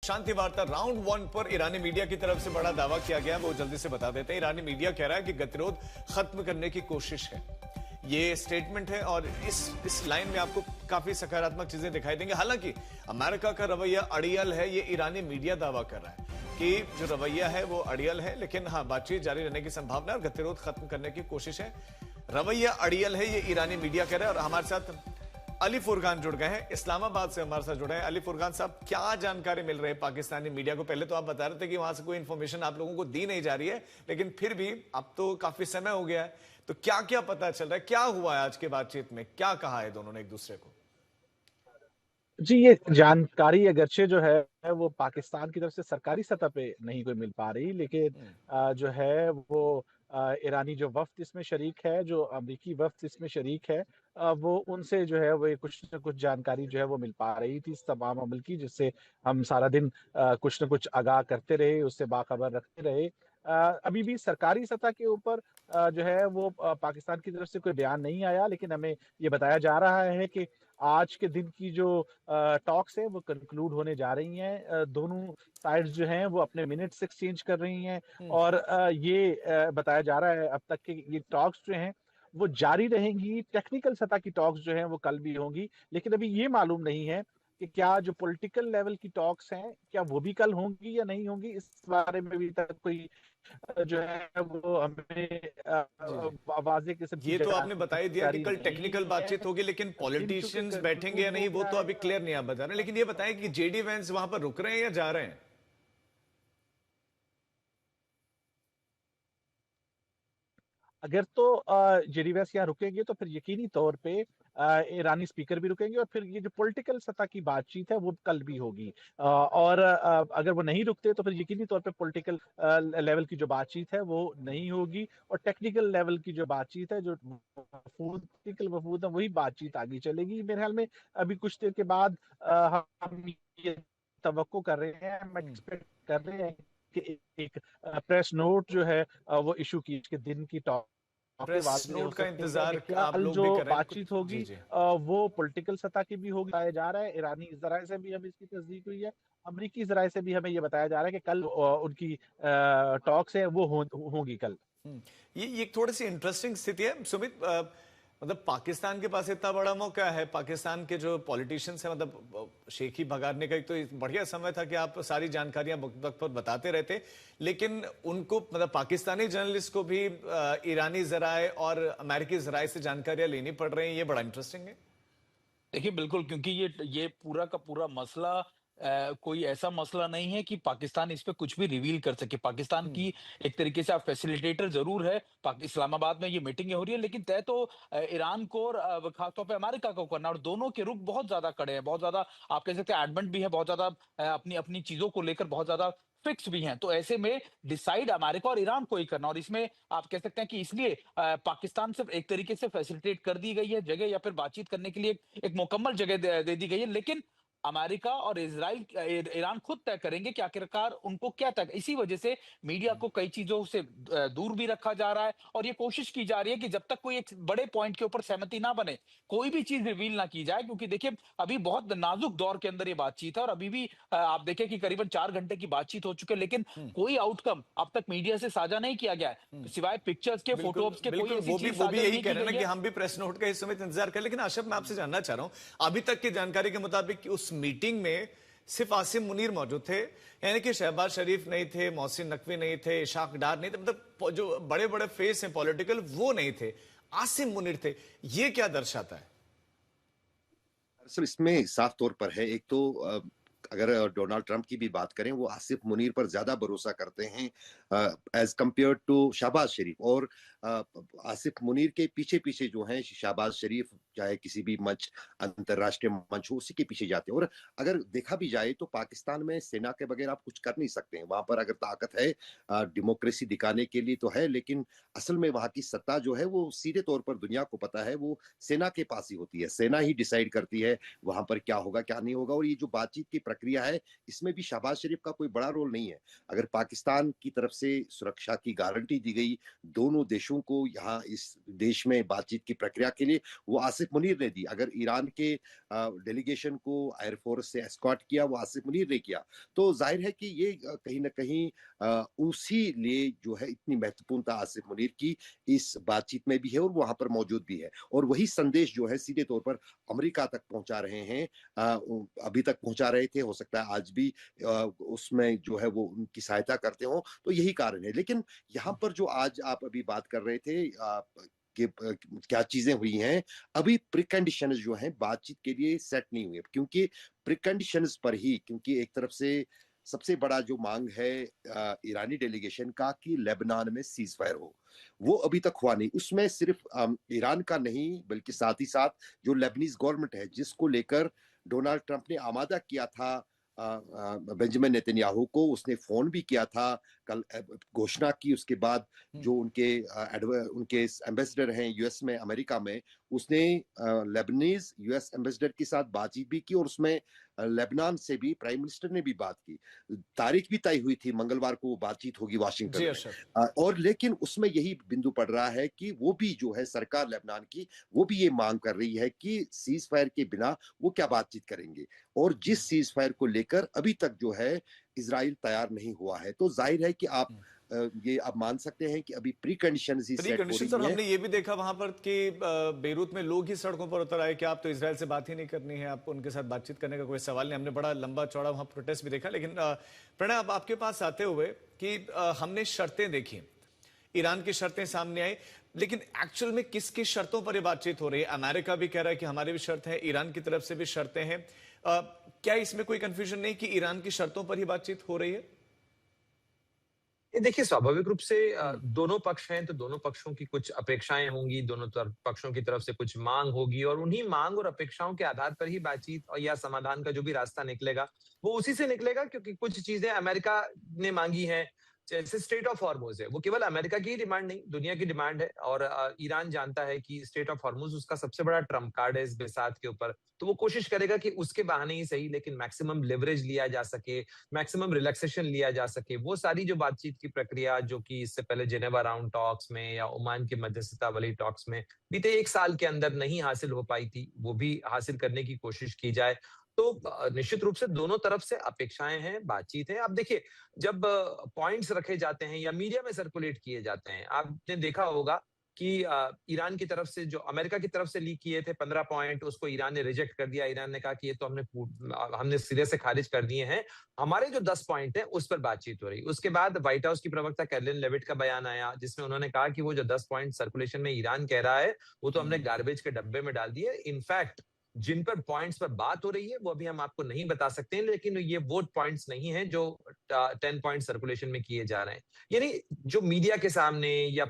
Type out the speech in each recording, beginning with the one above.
शांति वार्ता राउंड 1 पर ईरानी मीडिया की तरफ से बड़ा दावा किया गया, वो जल्दी से बता देते हैं। ईरानी मीडिया कह रहा है कि गतिरोध खत्म करने की कोशिश है, ये स्टेटमेंट है और इस लाइन में आपको काफी सकारात्मक चीजें दिखाई देंगे। हालांकि अमेरिका का रवैया अड़ियल है, ये ईरानी मीडिया दावा कर रहा है कि जो रवैया है वो अड़ियल है, लेकिन हाँ, बातचीत जारी रहने की संभावना है और गतिरोध खत्म करने की कोशिश है। रवैया अड़ियल है, ये ईरानी मीडिया कह रहा है। और हमारे साथ अली फुरकान जुड़ गए हैं, इस्लामाबाद से हमारे साथ जुड़े हैं। अली फुरकान साहब, क्या जानकारी मिल रही है पाकिस्तानी मीडिया को? पहले तो आप बता रहे थे कि वहां से कोई इंफॉर्मेशन आप लोगों को दी नहीं जा रही है, लेकिन फिर भी अब तो काफी समय हो गया है, तो क्या क्या पता चल रहा है, क्या हुआ है आज की बातचीत में, क्या कहा है दोनों ने एक दूसरे को? जी, ये जानकारी अगरचे जो है वो पाकिस्तान की तरफ से सरकारी सतह पे नहीं कोई मिल पा रही, लेकिन जो है वो ईरानी जो वफ़्द इसमें शरीक है, जो अमरीकी वफ़्द इसमें शरीक है, वो उनसे जो है वो ये कुछ न कुछ जानकारी जो है वो मिल पा रही थी इस तमाम अमल की, जिससे हम सारा दिन कुछ न कुछ आगाह करते रहे, उससे बाखबर रखते रहे। अभी भी सरकारी सतह के ऊपर जो है वो पाकिस्तान की तरफ से कोई बयान नहीं आया, लेकिन हमें ये बताया जा रहा है कि आज के दिन की जो टॉक्स है वो कंक्लूड होने जा रही हैं। दोनों साइड्स जो हैं वो अपने मिनट्स एक्सचेंज कर रही हैं और ये बताया जा रहा है अब तक कि ये टॉक्स जो हैं वो जारी रहेंगी। टेक्निकल सतह की टॉक्स जो हैं वो कल भी होंगी, लेकिन अभी ये मालूम नहीं है कि क्या जो पॉलिटिकल लेवल की टॉक्स हैं क्या वो भी कल होंगी या नहीं होंगी। इस बारे में अभी तक कोई जो है वो हमें जी जी, वाज़ेह किस्म की ये तो आपने बता ही दिया कि जानकारी कल नहीं टेक्निकल है। बातचीत होगी, लेकिन दिन चूंकि पॉलिटिशियंस बैठेंगे या कंक्लूड नहीं हो वो गया तो अभी है। क्लियर नहीं आप बता रहे, लेकिन ये बताएं कि जेडी वैंस वहां पर रुक रहे हैं या जा रहे हैं? अगर तो जेडी वैस यहाँ रुकेंगे तो फिर यकीनी तौर पे ईरानी स्पीकर भी रुकेंगे और फिर ये जो पॉलिटिकल सतह की बातचीत है वो कल भी होगी। और अगर वो नहीं रुकते तो फिर यकीनी तौर पे पॉलिटिकल लेवल की जो बातचीत है वो नहीं होगी और टेक्निकल लेवल की जो बातचीत है, जो टेक्निकल वफूद है, वही बातचीत आगे चलेगी मेरे ख्याल में। अभी कुछ देर के बाद हम ये तवक्को कर रहे हैं, हम एक्सपेक्ट कर रहे हैं कि एक प्रेस नोट जो है वो इशू की के दिन की टॉक के प्रेस वाज़ेह हो नोट का सकती है कि इंतजार क्या आप कल लोग जो भी कर रहे हैं कुछ? बातचीत जी होगी जी। वो पॉलिटिकल सतह की भी होगी बताया जा रहा है। ईरानी ज़राए से भी हमें इसकी तस्दीक हुई है, अमरीकी ज़राए से भी हमें ये बताया जा रहा है कि कल उनकी टॉक्स है वो होंगी कल। हम्म, ये एक थोड़ी सी इंटरेस्टिंग स्थिति है सुमित। मतलब पाकिस्तान के पास इतना बड़ा मौका है, पाकिस्तान के जो पॉलिटिशियंस हैं, मतलब शेख ही भगाने का एक तो एक बढ़िया समय था कि आप सारी जानकारियां वक्त वक्त पर बताते रहते, लेकिन उनको मतलब पाकिस्तानी जर्नलिस्ट को भी ईरानी जराए और अमेरिकी जराए से जानकारियां लेनी पड़ रही हैं, ये बड़ा इंटरेस्टिंग है। देखिए, बिल्कुल, क्योंकि ये पूरा का पूरा मसला कोई ऐसा मसला नहीं है कि पाकिस्तान इस पे कुछ भी रिवील कर सके। पाकिस्तान की एक तरीके से आप फैसिलिटेटर ज़रूर है। पाक इस्लामाबाद में ये मीटिंगें हो रही हैं, लेकिन तय तो ईरान को और ख़ास तौर पे अमेरिका को करना है और दोनों के रुख बहुत ज़्यादा कड़े हैं। बहुत ज़्यादा आप कह सकते हैं एडमेंट भी है, बहुत ज़्यादा अपनी चीज़ों को लेकर बहुत ज़्यादा फिक्स भी हैं। तो ऐसे में डिसाइड अमेरिका और ईरान को ही करना और इसमें आप कह सकते हैं कि इसलिए पाकिस्तान सिर्फ एक तरीके से फैसिलिटेट कर दी गई है जगह या फिर बातचीत करने के लिए एक मुकम्मल जगह दे दी गई है। लेकिन अमेरिका और इजराइल ईरान खुद तय करेंगे कि आखिरकार उनको क्या तय। इसी वजह से मीडिया को कई चीजों से दूर भी रखा जा रहा है और ये कोशिश की जा रही है कि जब तक कोई एक बड़े पॉइंट के ऊपर सहमति ना बने कोई भी चीज रिवील ना की जाए, क्योंकि देखिए अभी बहुत नाजुक दौर के अंदर ये बातचीत है और अभी भी आप देखें कि करीबन 4 घंटे की बातचीत हो चुकी है, लेकिन कोई आउटकम अब तक मीडिया से साझा नहीं किया गया है सिवाय पिक्चर्स के, बिल्कुल फोटोज के। कोई बिल्कुल, ऐसी चीज वो भी साझा यही नहीं कह की रहे हैं गई ना कि है। हम भी प्रेस नोट का इस समय इंतजार करें। लेकिन आशफ, मैं आपसे जानना चाह रहा हूं, अभी तक की जानकारी के मुताबिक कि उस मीटिंग में सिर्फ आसिम मुनीर मौजूद थे, यानी कि शहबाज शरीफ नहीं थे, मोहसिन नकवी नहीं थे, इशाक डार नहीं थे, मतलब जो बड़े बड़े फेस हैं पॉलिटिकल वो नहीं थे, आसिम मुनीर थे। ये क्या दर्शाता है? दरअसल इसमें साफ तौर पर है, एक तो अगर डोनाल्ड ट्रंप की भी बात करें, वो आसिफ मुनीर पर ज्यादा भरोसा करते हैं एज कंपेयर टू शहबाज शरीफ। और आसिफ मुनीर के पीछे पीछे जो है शहबाज शरीफ, चाहे किसी भी मंच, अंतरराष्ट्रीय मंच हो, उसी के पीछे जाते हैं। और अगर देखा भी जाए तो पाकिस्तान में सेना के बगैर आप कुछ कर नहीं सकते हैं। वहां पर अगर ताकत है डेमोक्रेसी दिखाने के लिए तो है, लेकिन असल में वहां की सत्ता जो है वो सीधे तौर पर दुनिया को पता है वो सेना के पास ही होती है। सेना ही डिसाइड करती है वहां पर क्या होगा क्या नहीं होगा। और ये जो बातचीत की प्रक्रिया है, इसमें भी शहबाज शरीफ का कोई बड़ा रोल नहीं है। अगर पाकिस्तान की तरफ से सुरक्षा की गारंटी दी गई दोनों देशों को यहाँ इस देश में बातचीत की प्रक्रिया के लिए, वो आसिफ मुनीर ने दी। अगर ईरान के डेलीगेशन को एयरफोर्स से एस्कॉर्ट किया, वो आसिफ मुनीर ने किया। तो जाहिर है कि ये कहीं ना कहीं उसी लिए जो है इतनी महत्वपूर्णता आसिफ मुनीर की इस बातचीत में भी है और वहां पर मौजूद भी है, और वही संदेश जो है सीधे तौर पर अमेरिका तक पहुंचा रहे हैं। अभी तक पहुंचा रहे थे, हो सकता है आज भी उसमें जो है वो उनकी सहायता करते हो, तो यही कारण है। लेकिन यहाँ पर जो आज आप अभी बात कर रहे थे कि क्या चीजें हुई हैं, अभी प्रीकंडीशंस जो हैं बातचीत के लिए सेट नहीं हुए, क्योंकि प्रीकंडीशंस पर ही, क्योंकि एक तरफ से सबसे बड़ा जो मांग है ईरानी डेलीगेशन का कि लेबनान में सीज फायर हो, वो अभी तक हुआ नहीं। उसमें सिर्फ ईरान का नहीं बल्कि साथ ही साथ जो लेबनीज गवर्नमेंट है, जिसको लेकर डोनाल्ड ट्रंप ने आमादा किया था बेंजामिन नेतन्याहू को, उसने फोन भी किया था, कल घोषणा की। उसके बाद जो उनके एम्बेसडर हैं यूएस में, अमेरिका में, उसने लेबनीज यूएस एम्बेसडर के साथ बातचीत भी की, और उसमें लेबनान से भी प्राइम मिनिस्टर ने भी बात की। तारीख भी तय हुई थी, मंगलवार को वो बातचीत होगी वाशिंगटन में। और लेकिन उसमें यही बिंदु पड़ रहा है कि वो भी जो है सरकार लेबनान की, वो भी ये मांग कर रही है कि सीज फायर के बिना वो क्या बातचीत करेंगे, और जिस सीज फायर को लेकर अभी तक जो है इजराइल तैयार नहीं हुआ है। तो जाहिर है कि आप ये आप मान सकते हैं कि अभी प्री कंडीशन ही सेट हो रही है। हमने ये भी देखा वहां पर कि बेरूत में लोग ही सड़कों पर उतर आए कि आप तो इजराइल से बात ही नहीं करनी है, आप उनके साथ बातचीत करने का कोई सवाल नहीं। हमने बड़ा लंबा चौड़ा वहां प्रोटेस्ट भी देखा। लेकिन प्रणय, अब आपके पास आते हुए कि हमने शर्तें देखी, ईरान की शर्तें सामने आई, लेकिन एक्चुअल में किसकी शर्तों पर यह बातचीत हो रही है? अमेरिका भी कह रहा है कि हमारी भी शर्त है, ईरान की तरफ से भी शर्तें हैं। क्या इसमें कोई कंफ्यूजन नहीं कि ईरान की शर्तों पर ही बातचीत हो रही है? देखिए, स्वाभाविक रूप से दोनों पक्ष हैं तो दोनों पक्षों की कुछ अपेक्षाएं होंगी, दोनों पक्षों की तरफ से कुछ मांग होगी, और उन्हीं मांग और अपेक्षाओं के आधार पर ही बातचीत और या समाधान का जो भी रास्ता निकलेगा वो उसी से निकलेगा। क्योंकि कुछ चीजें अमेरिका ने मांगी हैं, जैसे स्टेट ऑफ हॉर्मुज है, वो केवल अमेरिका की ही डिमांड नहीं, दुनिया की डिमांड है। और ईरान जानता है कि स्टेट ऑफ हॉर्मुज उसका सबसे बड़ा ट्रम्प कार्ड है इस बेसात के ऊपर, तो वो कोशिश करेगा कि उसके बहाने ही सही लेकिन मैक्सिमम लिवरेज लिया जा सके, मैक्सिमम रिलैक्सेशन लिया जा सके। वो सारी जो बातचीत की प्रक्रिया जो कि इससे पहले जेनेवा राउंड टॉक्स में या ओमान की मध्यस्थता वाली टॉक्स में बीते 1 साल के अंदर नहीं हासिल हो पाई थी, वो भी हासिल करने की कोशिश की जाए। तो निश्चित रूप से दोनों तरफ से अपेक्षाएं हैं, बातचीत है। अब देखिए, जब पॉइंट्स रखे जाते हैं या मीडिया में सर्कुलेट किए जाते हैं, आपने देखा होगा कि ईरान की तरफ से जो अमेरिका की तरफ से लीक किए थे 15 पॉइंट, उसको ईरान ने रिजेक्ट कर दिया। ईरान ने कहा कि ये तो हमने सिरे से खारिज कर दिए हैं, हमारे जो 10 पॉइंट हैं उस पर बातचीत हो रही। उसके बाद व्हाइट हाउस की प्रवक्ता कैरोलिन लेविट का बयान आया, जिसमें उन्होंने कहा कि वो जो 10 पॉइंट सर्कुलेशन में ईरान कह रहा है वो तो हमने गार्बेज के डब्बे में डाल दिए। इनफैक्ट जिन पर पॉइंट्स पर बात हो रही है वो अभी हम आपको नहीं बता सकते हैं, लेकिन ये वो पॉइंट्स नहीं है जो 10 पॉइंट सर्कुलेशन में किए जा रहे हैं। यानी जो मीडिया के सामने या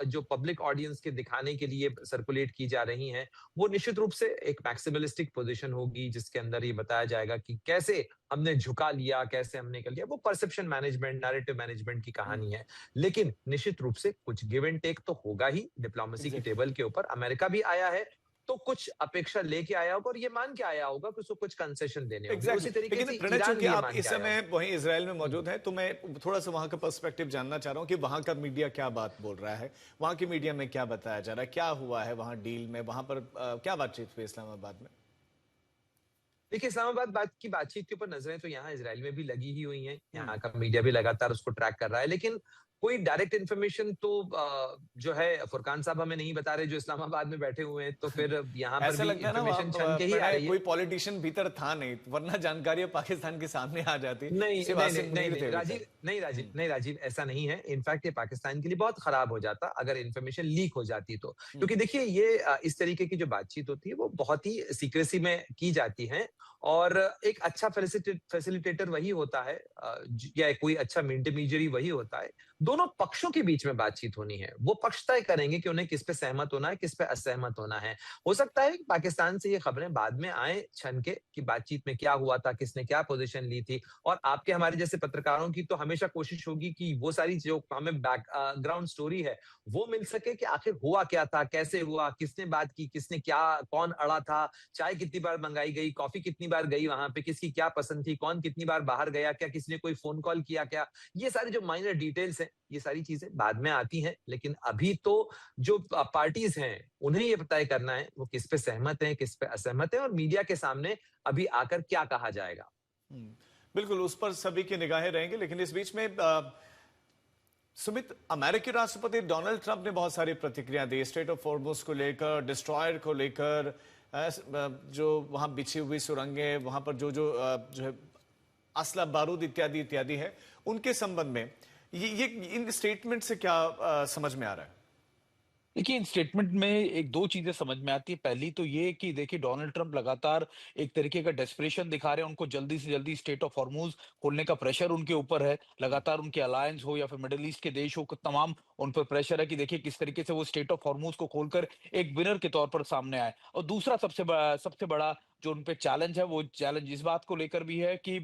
जो पब्लिक ऑडियंस के दिखाने के लिए सर्कुलेट की जा रही हैं, वो निश्चित रूप से एक मैक्सिमलिस्टिक पोजीशन होगी, जिसके अंदर ये बताया जाएगा कि कैसे हमने झुका लिया, कैसे हमने कर लिया। वो परसेप्शन मैनेजमेंट, नैरेटिव मैनेजमेंट की कहानी है। लेकिन निश्चित रूप से कुछ गिव एंड टेक तो होगा ही। डिप्लोमेसी की टेबल के ऊपर अमेरिका भी आया है, तो कुछ अपेक्षा लेके आया होगा और ये मान के आया होगा कि उसको कुछ कंसेशन देने होंगे। उसी तरीके से ईरान भी आप इस समय वहीं इजराइल में मौजूद हैं, तो मैं थोड़ा सा वहां का पर्सपेक्टिव जानना चाह रहा हूं कि वहां का मीडिया क्या बात बोल रहा है, वहां की मीडिया में क्या बताया जा रहा है, क्या हुआ है वहां डील में, वहां पर क्या बातचीत हुई इस्लामाबाद में? देखिए, इस्लामाबाद की बातचीत के ऊपर नजरें तो यहाँ इजराइल में भी लगी ही हुई हैं। यहाँ का मीडिया भी लगातार उसको ट्रैक कर रहा है, लेकिन कोई डायरेक्ट इन्फॉर्मेशन तो जो है फुरकान साहब हमें नहीं बता रहे जो इस्लामाबाद में बैठे हुए हैं, तो फिर यहाँ पर भी इन्फॉर्मेशन छन के ही आ रही है। कोई पॉलिटिशियन भीतर था नहीं, वरना जानकारी पाकिस्तान के सामने आ जाती। नहीं राजीव, ऐसा नहीं है। इनफैक्ट ये पाकिस्तान के लिए बहुत खराब हो जाता अगर इन्फॉर्मेशन लीक हो जाती तो, क्योंकि देखिए ये इस तरीके की जो बातचीत होती है वो बहुत ही सीक्रेसी में की जाती है, और एक अच्छा फैसिलिटेटर वही होता है या कोई अच्छा इंटरमीडियरी वही होता है दोनों पक्षों के बीच में बातचीत होनी है। वो पक्ष तय करेंगे कि उन्हें किस पे सहमत होना है, किस पे असहमत होना है। हो सकता है कि पाकिस्तान से ये खबरें बाद में आए छन के कि बातचीत में क्या हुआ था, किसने क्या पोजीशन ली थी, और आपके हमारे जैसे पत्रकारों की तो हमेशा कोशिश होगी कि वो सारी जो हमें बैकग्राउंड स्टोरी है वो मिल सके कि आखिर हुआ क्या था, कैसे हुआ, किसने बात की, किसने क्या, कौन अड़ा था, चाय कितनी बार मंगाई गई, कॉफी कितनी बार गई वहां पे, किसकी क्या पसंद थी, कौन कितनी बार बाहर गया, क्या किसी ने कोई फोन कॉल किया क्या। ये सारी जो माइनर डिटेल्स हैं, ये सारी चीजें बाद में आती हैं, लेकिन अभी तो जो पार्टीज हैं उन्हें ये तय करना है वो किस पे सहमत हैं, किस पे असहमत है, और मीडिया के सामने अभी आकर क्या कहा जाएगा। बिल्कुल, उस पर सभी की निगाहें रहेंगी। लेकिन इस बीच में सुमित, अमेरिकी राष्ट्रपति डोनाल्ड ट्रंप ने बहुत सारी प्रतिक्रिया दी स्ट्रेट ऑफ हॉर्मुज़ को लेकर, डिस्ट्रॉयर को लेकर, जो वहां बिछी हुई सुरंगें, वहां पर जो है असला बारूद इत्यादि इत्यादि है, उनके संबंध में ये इन स्टेटमेंट से क्या समझ में आ रहा है? देखिए, इन स्टेटमेंट में एक दो चीजें समझ में आती है। पहली तो ये कि देखिए, डोनाल्ड ट्रंप लगातार एक तरीके का डेस्परेशन दिखा रहे हैं। उनको जल्दी से जल्दी स्टेट ऑफ हॉर्मुज खोलने का प्रेशर उनके ऊपर है। लगातार उनके अलायंस हो या फिर मिडिल ईस्ट के देश हो, तमाम उन पर प्रेशर है कि देखिए किस तरीके से वो स्टेट ऑफ हॉर्मुज को खोलकर एक विनर के तौर पर सामने आए। और दूसरा सबसे बड़ा जो उन पे चैलेंज है, वो चैलेंज इस बात को लेकर भी है कि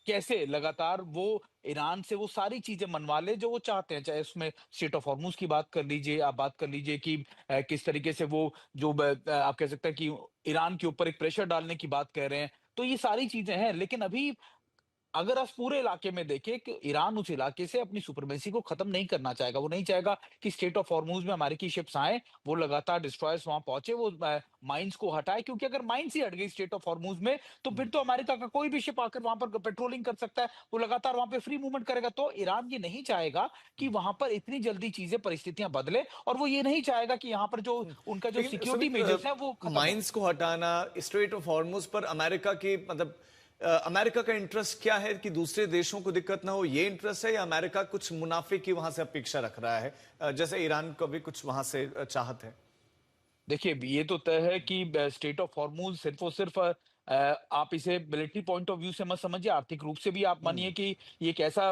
कैसे लगातार वो ईरान से वो सारी चीजें मनवा ले जो वो चाहते हैं। चाहे उसमें स्टेट ऑफ हॉर्मुज की बात कर लीजिए, आप बात कर लीजिए कि किस तरीके से वो जो आप कह सकते हैं कि ईरान के ऊपर एक प्रेशर डालने की बात कह रहे हैं। तो ये सारी चीजें हैं, लेकिन अभी अगर आप पूरे इलाके में देखें कि ईरान उस इलाके से अपनी सुप्रीमेसी को खत्म नहीं करना चाहेगा। वो नहीं चाहेगा कि स्टेट ऑफ हॉर्मुज में अमेरिकी शिप्स आए, वो लगातार डिस्ट्रॉयर्स वहां पहुंचे, वो माइंस को हटाए, क्योंकि अगर माइंस ही हट गई स्टेट ऑफ हॉर्मुज में तो फिर तो अमेरिका का कोई भी शिप आकर वहां पर पेट्रोलिंग कर सकता है। वो लगातार वहां पे फ्री मूवमेंट करेगा। तो ईरान ये नहीं चाहेगा कि वहां पर इतनी जल्दी चीजें परिस्थितियां बदले, और वो ये नहीं चाहेगा कि यहाँ पर जो उनका जो लेकिन सिक्योरिटी सुमित, मेजर्स है वो खत्म हो। माइंस को हटाना, स्ट्रेट ऑफ हॉर्मुज पर अमेरिका की मतलब अमेरिका का इंटरेस्ट क्या है कि दूसरे देशों को दिक्कत ना हो, ये इंटरेस्ट है, या अमेरिका कुछ मुनाफे की वहां से अपेक्षा रख रहा है, जैसे ईरान को भी कुछ वहां से चाहत है? देखिए, ये तो तय है कि स्टेट ऑफ हॉर्मुज सिर्फ और सिर्फ आप इसे मिलिट्री पॉइंट ऑफ व्यू से मत समझिए, आर्थिक रूप से भी आप मानिए कि ये एक ऐसा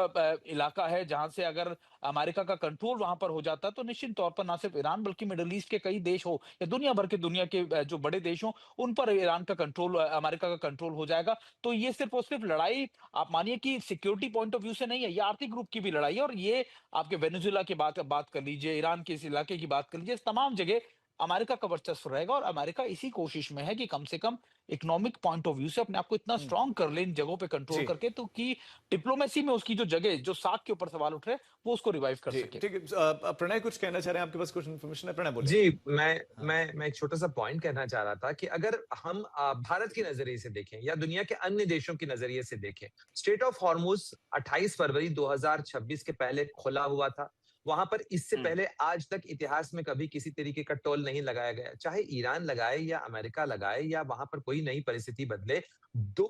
इलाका है जहां से अगर अमेरिका का कंट्रोल वहां पर हो जाता है तो निश्चित तौर पर ना सिर्फ ईरान बल्कि मिडिल ईस्ट के कई देश हो या दुनिया के जो बड़े देश हो, उन पर ईरान का कंट्रोल, अमेरिका का कंट्रोल हो जाएगा। तो ये सिर्फ और सिर्फ लड़ाई आप मानिए कि सिक्योरिटी पॉइंट ऑफ व्यू से नहीं है, ये आर्थिक रूप की भी लड़ाई है। और ये आपके वेनेजुएला की बात कर लीजिए, ईरान के इस इलाके की बात कर लीजिए, इस तमाम जगह अमेरिका का वर्चस्व रहेगा। और अमेरिका इसी कोशिश में है कि कम से कम इकोनॉमिक पॉइंट ऑफ व्यू से अपने आप को इतना स्ट्रांग कर ले इन जगहों पे कंट्रोल जी करके, तो कि डिप्लोमेसी में उसकी जो जगह जो साख के ऊपर सवाल उठ रहे हैं वो उसको रिवाइव कर जी, सके। ठीक है। प्रणय कुछ कहना चाह रहे हैं, आपके पास कुछ इन्फॉर्मेशन है? प्रणय बोले। जी, हाँ। मैं एक छोटा सा पॉइंट कहना चाह रहा था कि अगर हम भारत के नजरिए से देखें या दुनिया के अन्य देशों के नजरिए से देखें, स्ट्रेट ऑफ हॉर्मुज 28 फरवरी 2026 के पहले खुला हुआ था। वहां पर इससे पहले आज तक इतिहास में कभी किसी तरीके का टोल नहीं लगाया गया, चाहे ईरान लगाए या अमेरिका लगाए या वहां पर कोई नई परिस्थिति बदले।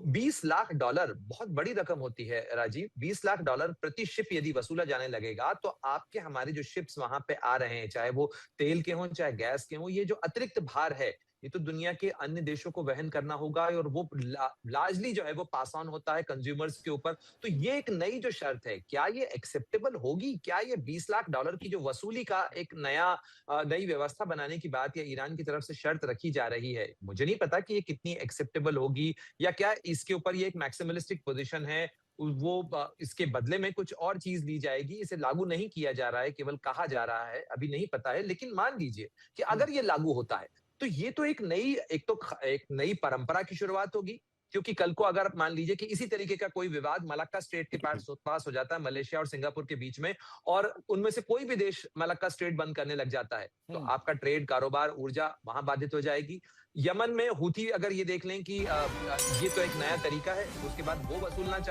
20 लाख डॉलर बहुत बड़ी रकम होती है राजीव। 20 लाख डॉलर प्रति शिप यदि वसूला जाने लगेगा तो आपके हमारे जो शिप्स वहां पे आ रहे हैं, चाहे वो तेल के हों चाहे गैस के हों, ये जो अतिरिक्त भार है ये तो दुनिया के अन्य देशों को वहन करना होगा, और वो लार्जली जो है वो पास ऑन होता है कंज्यूमर्स के ऊपर। तो ये एक नई जो शर्त है, क्या ये एक्सेप्टेबल होगी? क्या ये 20 लाख डॉलर की जो वसूली का एक नई व्यवस्था बनाने की बात या ईरान की तरफ से शर्त रखी जा रही है, मुझे नहीं पता कि ये कितनी एक्सेप्टेबल होगी, या क्या इसके ऊपर ये एक मैक्सिमलिस्टिक पोजीशन है, वो इसके बदले में कुछ और चीज ली जाएगी। इसे लागू नहीं किया जा रहा है, केवल कहा जा रहा है, अभी नहीं पता है। लेकिन मान लीजिए कि अगर ये लागू होता है तो ये तो एक नई परंपरा की शुरुआत होगी, क्योंकि कल को अगर मान लीजिए कि इसी तरीके का कोई विवाद मलक्का स्ट्रेट के पास हो जाता है, मलेशिया और सिंगापुर के बीच में, और उनमें से कोई भी देश मलक्का स्ट्रेट बंद करने लग जाता है, तो आपका ट्रेड, कारोबार, ऊर्जा वहां बाधित हो जाएगी। यमन में हूथी अगर ये देख लें कि ये तो एक नया तरीका है, उसके बाद वो वसूलना चाहे